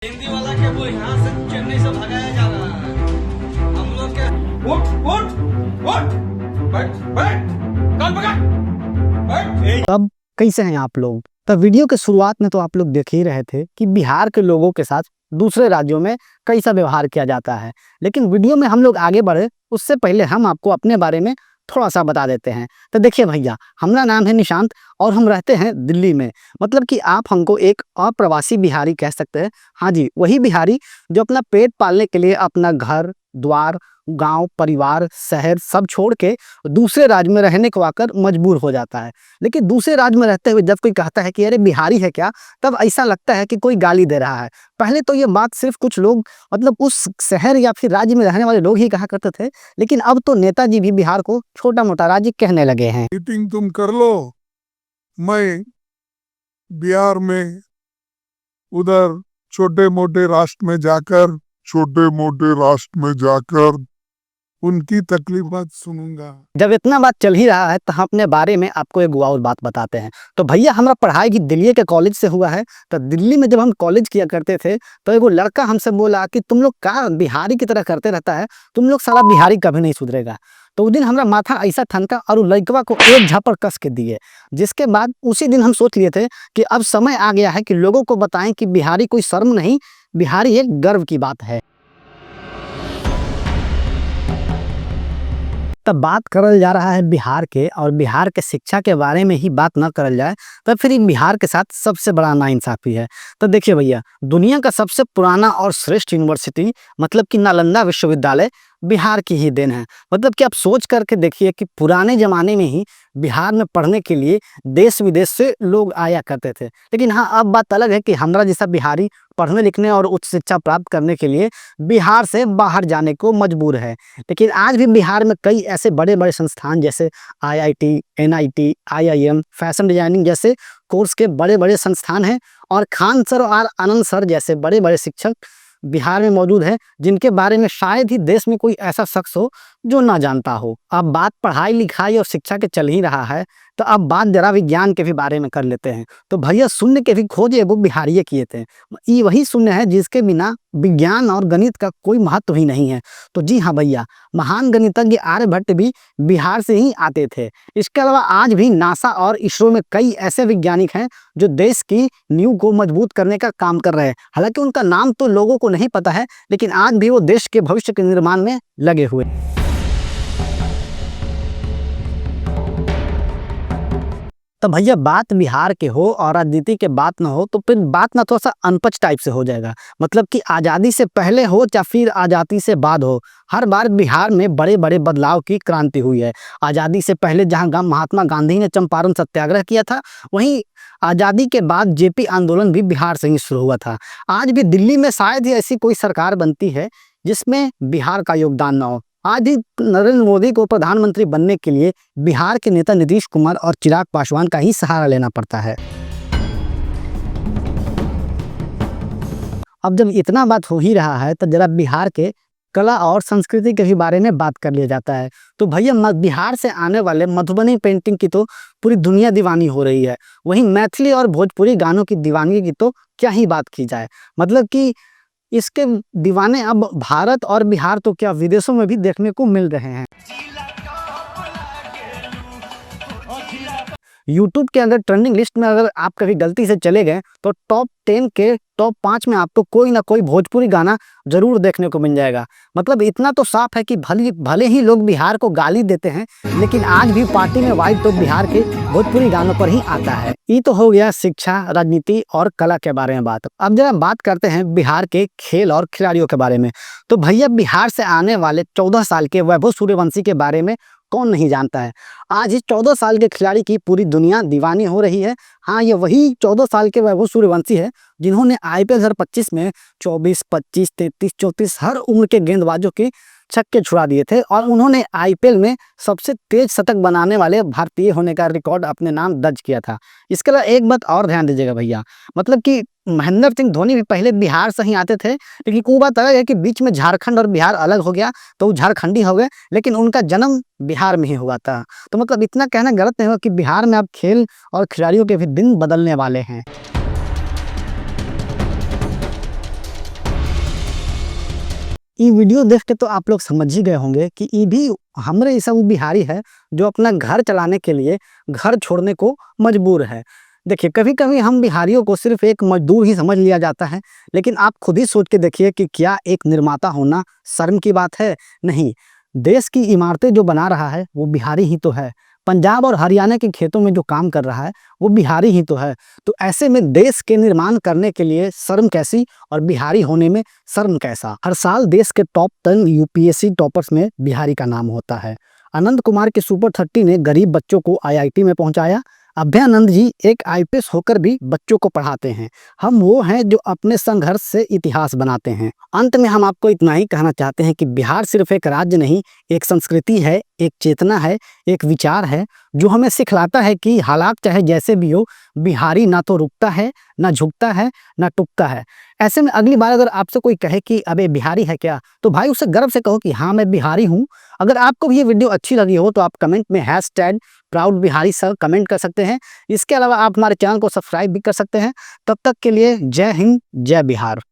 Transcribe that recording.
हिंदी वाला के वो यहाँ से चेन्नई से भगाया जा रहा है। हम लोग के उठ उठ उठ बैठ बैठ कल पकड़ बैठ। अब कैसे हैं आप लोग? तो वीडियो के शुरुआत में तो आप लोग देख ही रहे थे कि बिहार के लोगों के साथ दूसरे राज्यों में कैसा व्यवहार किया जाता है। लेकिन वीडियो में हम लोग आगे बढ़े उससे पहले हम आपको अपने बारे में थोड़ा सा बता देते हैं। तो देखिए भैया, हमारा नाम है निशांत और हम रहते हैं दिल्ली में। मतलब कि आप हमको एक अप्रवासी बिहारी कह सकते हैं। हाँ जी, वही बिहारी जो अपना पेट पालने के लिए अपना घर द्वार गांव परिवार शहर सब छोड़ के दूसरे राज्य में रहने को आकर मजबूर हो जाता है। लेकिन दूसरे राज्य में रहते हुए जब कोई कहता है कि अरे बिहारी है क्या, तब ऐसा लगता है कि कोई गाली दे रहा है। पहले तो ये बात सिर्फ कुछ लोग मतलब उस शहर या फिर राज्य में रहने वाले लोग ही कहा करते थे, लेकिन अब तो नेताजी भी बिहार को छोटा मोटा राज्य कहने लगे हैं। मीटिंग तुम कर लो, मैं बिहार में उधर छोटे मोटे राष्ट्र में जाकर उनकी तकलीफात सुनूंगा। जब इतना बात चल ही रहा है तो हम अपने बारे में आपको एक और बात बताते हैं। तो भैया, हमारा पढ़ाई भी दिल्ली के कॉलेज से हुआ है। तो दिल्ली में जब हम कॉलेज किया करते थे तो एगो लड़का हमसे बोला कि तुम लोग का बिहारी की तरह करते रहता है, तुम लोग सारा बिहारी कभी नहीं सुधरेगा। तो उस दिन हमारा माथा ऐसा ठनका और लड़कवा को एक झापड़ कस के दिए। जिसके बाद उसी दिन हम सोच लिए थे कि अब समय आ गया है कि लोगों को बताएं कि बिहारी कोई शर्म नहीं, बिहारी एक गर्व की बात है। तब बात करल जा रहा है बिहार के, और बिहार के शिक्षा के बारे में ही बात न करल जाए तो फिर बिहार के साथ सबसे बड़ा नाइंसाफी है। तो देखिए भैया, दुनिया का सबसे पुराना और श्रेष्ठ यूनिवर्सिटी मतलब कि नालंदा विश्वविद्यालय बिहार की ही देन है। मतलब कि आप सोच करके देखिए कि पुराने जमाने में ही बिहार में पढ़ने के लिए देश विदेश से लोग आया करते थे। लेकिन हाँ, अब बात अलग है कि हमारा जैसा बिहारी पढ़ने लिखने और उच्च शिक्षा प्राप्त करने के लिए बिहार से बाहर जाने को मजबूर है। लेकिन आज भी बिहार में कई ऐसे बड़े बड़े संस्थान जैसे IIT, NIT, IIM, fashion designing जैसे कोर्स के बड़े बड़े संस्थान हैं, और खान सर और आनंद सर जैसे बड़े बड़े शिक्षक बिहार में मौजूद है, जिनके बारे में शायद ही देश में कोई ऐसा शख्स हो जो ना जानता हो। अब बात पढ़ाई लिखाई और शिक्षा के चल ही रहा है, तो अब बात जरा विज्ञान के भी बारे में कर लेते हैं। तो भैया, शून्य के भी खोज वो बिहारी किए थे। ये वही शून्य है जिसके बिना विज्ञान और गणित का कोई महत्व ही नहीं है। तो जी हाँ भैया, महान गणितज्ञ आर्यभट्ट भी बिहार से ही आते थे। इसके अलावा आज भी नासा और इसरो में कई ऐसे वैज्ञानिक हैं जो देश की नींव को मजबूत करने का काम कर रहे हैं। हालांकि उनका नाम तो लोगों को नहीं पता है, लेकिन आज भी वो देश के भविष्य के निर्माण में लगे हुए। तो भैया, बात बिहार के हो और राजनीति के बात ना हो तो फिर बात ना थोड़ा सा अनपच टाइप से हो जाएगा। मतलब कि आज़ादी से पहले हो या फिर आज़ादी से बाद हो, हर बार बिहार में बड़े बड़े बदलाव की क्रांति हुई है। आज़ादी से पहले जहां महात्मा गांधी ने चंपारण सत्याग्रह किया था, वहीं आज़ादी के बाद JP आंदोलन भी बिहार से ही शुरू हुआ था। आज भी दिल्ली में शायद ही ऐसी कोई सरकार बनती है जिसमें बिहार का योगदान ना हो। आज ही नरेंद्र मोदी को प्रधानमंत्री बनने के लिए बिहार के नेता नीतीश कुमार और चिराग पासवान का ही सहारा लेना पड़ता है। अब जब इतना बात हो ही रहा है तो जरा बिहार के कला और संस्कृति के भी बारे में बात कर लिया जाता है। तो भैया, बिहार से आने वाले मधुबनी पेंटिंग की तो पूरी दुनिया दीवानी हो रही है। वहीं मैथिली और भोजपुरी गानों की दीवानगी की तो क्या ही बात की जाए। मतलब कि इसके दीवाने अब भारत और बिहार तो क्या विदेशों में भी देखने को मिल रहे हैं। YouTube के अंदर ट्रेंडिंग लिस्ट में अगर आप कभी गलती से चले गए तो टॉप 10 के टॉप 5 में आपको कोई ना कोई भोजपुरी गाना जरूर देखने को मिल जाएगा। मतलब इतना तो साफ है कि भले ही लोग बिहार को गाली देते हैं, लेकिन आज भी पार्टी में वाइब तो बिहार के भोजपुरी गानों पर ही आता है। ये तो हो गया शिक्षा, राजनीति और कला के बारे में बात। अब जरा बात करते हैं बिहार के खेल और खिलाड़ियों के बारे में। तो भैया, बिहार से आने वाले 14 साल के वैभव सूर्यवंशी के बारे में कौन नहीं जानता है। आज इस 14 साल के खिलाड़ी की पूरी दुनिया दीवानी हो रही है। हाँ, ये वही 14 साल के वैभव सूर्यवंशी है जिन्होंने IPL 2025 में 24, 25, 33, 34 हर उम्र के गेंदबाजों के छक्के छुड़ा दिए थे, और उन्होंने IPL में सबसे तेज शतक बनाने वाले भारतीय होने का रिकॉर्ड अपने नाम दर्ज किया था। इसके अलावा एक बात और ध्यान दीजिएगा भैया, मतलब कि महेंद्र सिंह धोनी भी पहले बिहार से ही आते थे, लेकिन वो बात अलग है कि बीच में झारखंड और बिहार अलग हो गया तो वो झारखंडी हो गए, लेकिन उनका जन्म बिहार में ही हुआ था। तो मतलब इतना कहना गलत नहीं होगा कि बिहार में अब खेल और खिलाड़ियों के भी दिन बदलने वाले हैं। ये वीडियो देख के तो आप लोग समझ ही गए होंगे कि ये भी हमरे ऐसा वो बिहारी है जो अपना घर चलाने के लिए घर छोड़ने को मजबूर है। देखिए, कभी कभी हम बिहारियों को सिर्फ एक मजदूर ही समझ लिया जाता है, लेकिन आप खुद ही सोच के देखिए कि क्या एक निर्माता होना शर्म की बात है? नहीं, देश की इमारतें जो बना रहा है वो बिहारी ही तो है। पंजाब और हरियाणा के खेतों में जो काम कर रहा है वो बिहारी ही तो है। तो ऐसे में देश के निर्माण करने के लिए शर्म कैसी और बिहारी होने में शर्म कैसा? हर साल देश के टॉप 10 यूपीएससी टॉपर्स में बिहारी का नाम होता है। अनंत कुमार के सुपर 30 ने गरीब बच्चों को आईआईटी में पहुंचाया। अभयानंद जी एक आईपीएस होकर भी बच्चों को पढ़ाते हैं। हम वो हैं जो अपने संघर्ष से इतिहास बनाते हैं। अंत में हम आपको इतना ही कहना चाहते हैं कि बिहार सिर्फ एक राज्य नहीं, एक संस्कृति है, एक चेतना है, एक विचार है जो हमें सिखलाता है कि हालात चाहे जैसे भी हो, बिहारी ना तो रुकता है, ना झुकता है, ना टुकता है। ऐसे में अगली बार अगर आपसे कोई कहे कि अबे बिहारी है क्या, तो भाई उसे गर्व से कहो कि हाँ मैं बिहारी हूँ। अगर आपको भी ये वीडियो अच्छी लगी हो तो आप कमेंट में #ProudBihari सर कमेंट कर सकते हैं। इसके अलावा आप हमारे चैनल को सब्सक्राइब भी कर सकते हैं। तब तक के लिए जय हिंद, जय बिहार।